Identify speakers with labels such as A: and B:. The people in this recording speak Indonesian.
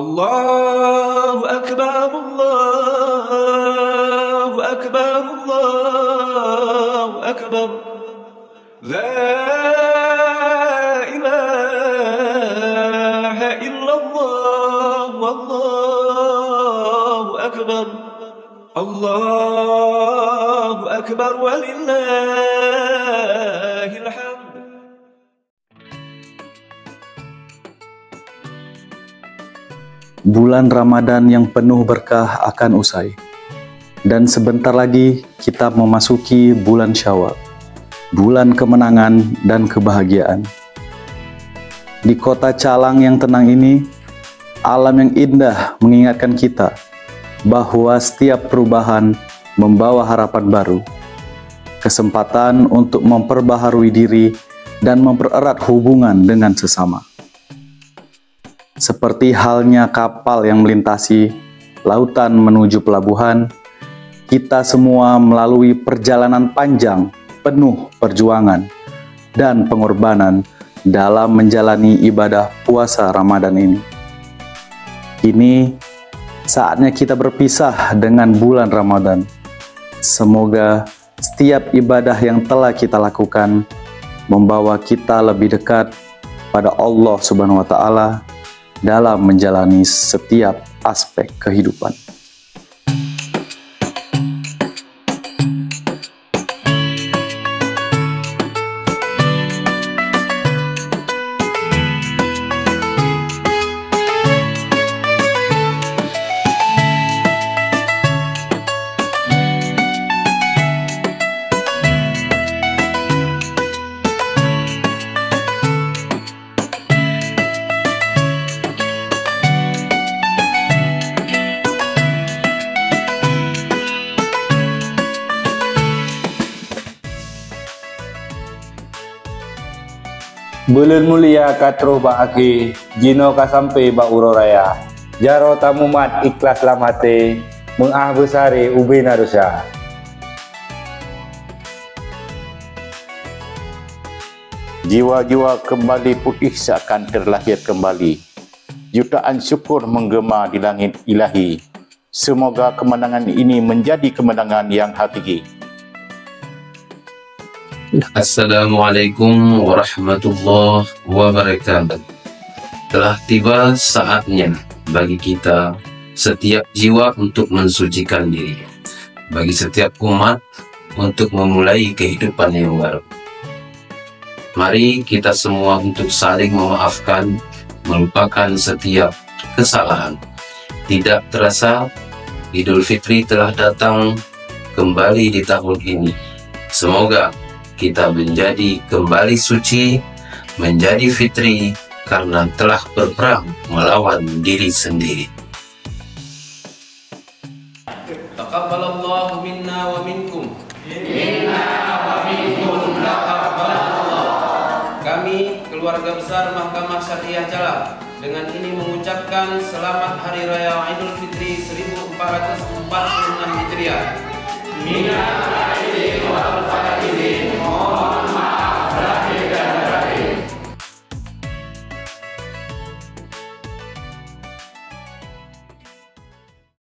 A: الله أكبر الله أكبر الله أكبر لا إله إلا الله والله أكبر الله أكبر ولله الحمد.
B: Bulan Ramadan yang penuh berkah akan usai, dan sebentar lagi kita memasuki bulan Syawal, bulan kemenangan dan kebahagiaan. Di kota Calang yang tenang ini, alam yang indah mengingatkan kita bahwa setiap perubahan membawa harapan baru, kesempatan untuk memperbaharui diri dan mempererat hubungan dengan sesama. Seperti halnya kapal yang melintasi lautan menuju pelabuhan, kita semua melalui perjalanan panjang penuh perjuangan dan pengorbanan dalam menjalani ibadah puasa Ramadan ini. Kini saatnya kita berpisah dengan bulan Ramadan. Semoga setiap ibadah yang telah kita lakukan membawa kita lebih dekat pada Allah Subhanahu wa Ta'ala dalam menjalani setiap aspek kehidupan.
C: Bulan mulia katruh ba'aki, jino kasampe ba'uro raya. Jaro tamumat ikhlas lamate, mengah besari ubina dosa.
D: Jiwa-jiwa kembali putih seakan terlahir kembali. Jutaan syukur menggema di langit ilahi. Semoga kemenangan ini menjadi kemenangan yang hakiki.
E: Assalamualaikum warahmatullahi wabarakatuh. Telah tiba saatnya bagi kita setiap jiwa untuk mensucikan diri, bagi setiap umat untuk memulai kehidupan yang baru. Mari kita semua untuk saling memaafkan, melupakan setiap kesalahan. Tidak terasa Idul Fitri telah datang kembali di tahun ini. Semoga kita menjadi kembali suci, menjadi fitri karena telah berperang melawan diri sendiri.
F: Taqabbalallahu minna wa minkum. Minna wa minkum taqabbalallah. Kami keluarga besar Mahkamah Syariah Calang dengan ini mengucapkan selamat Hari Raya Idul Fitri 1446 Hijriah. Minna